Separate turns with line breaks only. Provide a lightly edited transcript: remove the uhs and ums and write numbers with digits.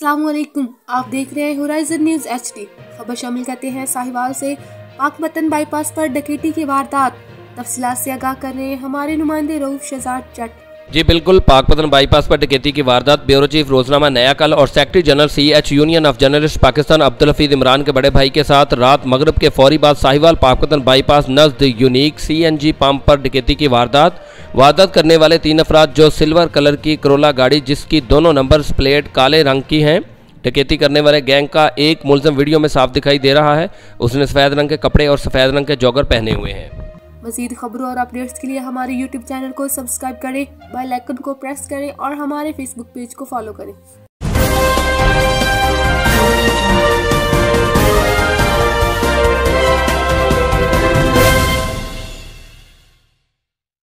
अस्सलामुअलैकुम, आप देख रहे हैं होराइजन न्यूज HD। खबर शामिल करते हैं साहिवाल से पाकपतन बाईपास पर डकैती की वारदात। तफसीलात से आगाह कर रहे हैं हमारे नुमाइंदे रऊफ शहजाद जट।
जी बिल्कुल, पाकपतन बाईपास पर डकैती की वारदात। ब्यूरो चीफ रोजनामा नया कल और secretary general CH union of journalist Pakistan Abdul Hafeez Imran के बड़े भाई के साथ रात मगरिब के फौरी बाद साहिवाल पाकपतन बाईपास नज़द यूनिक CNG पंप पर डकैती की वारदात करने वाले 3 अफराद जो सिल्वर कलर की करोला गाड़ी जिसकी दोनों नंबर प्लेट काले रंग की हैं। डकैती करने वाले गैंग का एक मुलज़म वीडियो में साफ दिखाई दे रहा है। उसने सफ़ेद रंग के कपड़े और सफ़ेद रंग के जॉगर पहने हुए हैं।
मज़ीद खबरों और अपडेट्स के लिए हमारे YouTube चैनल को सब्सक्राइब करें, बेल आइकन को प्रेस करें और हमारे Facebook पेज को फॉलो करें।